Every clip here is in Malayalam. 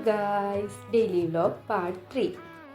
Guys, daily vlog part 3.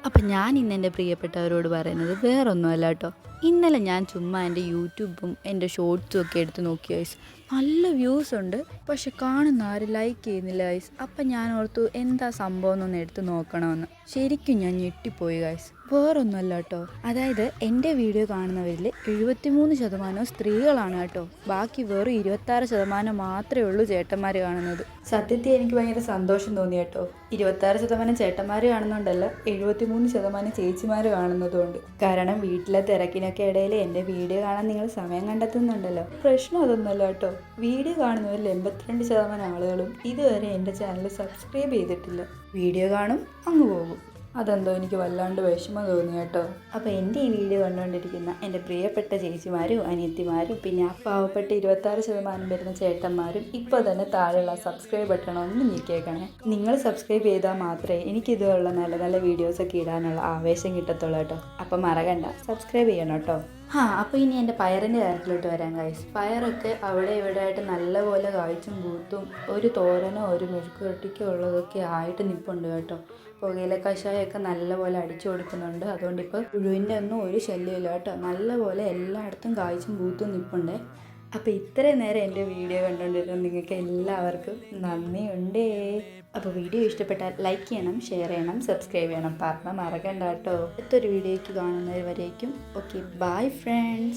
അപ്പം ഞാൻ ഇന്ന് എൻ്റെ പ്രിയപ്പെട്ടവരോട് പറയുന്നത് വേറൊന്നുമല്ല കേട്ടോ. ഇന്നലെ ഞാൻ ചുമ്മാ എൻ്റെ യൂട്യൂബും എൻ്റെ ഷോർട്സും ഒക്കെ എടുത്ത് നോക്കി ഗൈസ്. നല്ല വ്യൂസ് ഉണ്ട്, പക്ഷെ കാണുന്ന ആരും ലൈക്ക് ചെയ്യുന്നില്ല ഗൈസ്. അപ്പം ഞാൻ ഓർത്തു എന്താ സംഭവം എന്നൊന്ന് എടുത്ത് നോക്കണമെന്ന്. ശരിക്കും ഞാൻ ഞെട്ടിപ്പോയി ഗൈസ്. വേറൊന്നുമല്ല കേട്ടോ, അതായത് എൻ്റെ വീഡിയോ കാണുന്നവരിൽ 73% സ്ത്രീകളാണ് കേട്ടോ. ബാക്കി വെറും 26% മാത്രമേ ഉള്ളൂ ചേട്ടന്മാർ കാണുന്നത്. സത്യത്തിൽ എനിക്ക് ഭയങ്കര സന്തോഷം തോന്നി കേട്ടോ. 26% ചേട്ടന്മാർ കാണുന്നുണ്ടല്ല, 73% ചേച്ചിമാർ കാണുന്നതുകൊണ്ട്. കാരണം വീട്ടിലെ തിരക്കിനൊക്കെ ഇടയിൽ എൻ്റെ വീഡിയോ കാണാൻ നിങ്ങൾ സമയം കണ്ടെത്തുന്നുണ്ടല്ലോ. പ്രശ്നം അതൊന്നുമല്ല കേട്ടോ. വീഡിയോ കാണുന്നവരിൽ 82% ആളുകളും ഇതുവരെ എൻ്റെ ചാനൽ സബ്സ്ക്രൈബ് ചെയ്തിട്ടില്ല. വീഡിയോ കാണും, അങ്ങ് പോകും. അതെന്തോ എനിക്ക് വല്ലാണ്ട് വിഷമം തോന്നി കേട്ടോ. അപ്പോൾ എൻ്റെ ഈ വീഡിയോ കണ്ടുകൊണ്ടിരിക്കുന്ന എൻ്റെ പ്രിയപ്പെട്ട ചേച്ചിമാരും അനിയത്തിമാരും പിന്നെ ആ പാവപ്പെട്ട 26% വരുന്ന ചേട്ടന്മാരും ഇപ്പോൾ തന്നെ താഴെയുള്ള സബ്സ്ക്രൈബ് ബട്ടൺ ഒന്ന് ഞെക്കിയേക്കണേ. നിങ്ങൾ സബ്സ്ക്രൈബ് ചെയ്താൽ മാത്രമേ എനിക്കിതുപോലുള്ള നല്ല നല്ല വീഡിയോസൊക്കെ ഇടാനുള്ള ആവേശം കിട്ടത്തുള്ളൂ കേട്ടോ. അപ്പം മറക്കണ്ട, സബ്സ്ക്രൈബ് ചെയ്യണം കേട്ടോ. അപ്പോൾ ഇനി എൻ്റെ പയറിൻ്റെ കാര്യത്തിലോട്ട് വരാം ഗൈസ്. പയറൊക്കെ അവിടെ ഇവിടെ ആയിട്ട് നല്ലപോലെ കായ്ച്ചും പൂത്തും ഒരു തോരനോ ഒരു മെഴുക്ക് പുരട്ടിക്കോ ഉള്ളതൊക്കെ ആയിട്ട് നിൽപ്പുണ്ട് കേട്ടോ. പുകയില കഷായമൊക്കെ നല്ലപോലെ അടിച്ചു കൊടുക്കുന്നുണ്ട്. അതുകൊണ്ട് ഇപ്പോൾ പുഴുവിൻ്റെ ഒന്നും ഒരു ശല്യമില്ല കേട്ടോ. നല്ലപോലെ എല്ലായിടത്തും കായ്ച്ചും പൂത്തും നിൽപ്പുണ്ട്. അപ്പോൾ ഇത്രയും നേരം എൻ്റെ വീഡിയോ കണ്ടുകൊണ്ടിരുന്ന നിങ്ങൾക്ക് എല്ലാവർക്കും നന്ദിയുണ്ടേ. അപ്പോൾ വീഡിയോ ഇഷ്ടപ്പെട്ടാൽ ലൈക്ക് ചെയ്യണം, ഷെയർ ചെയ്യണം, സബ്സ്ക്രൈബ് ചെയ്യണം. പറഞ്ഞാൽ മറക്കണ്ട കേട്ടോ. അടുത്തൊരു വീഡിയോയ്ക്ക് കാണുന്നവരേക്കും ഓക്കെ, ബൈ ഫ്രണ്ട്സ്.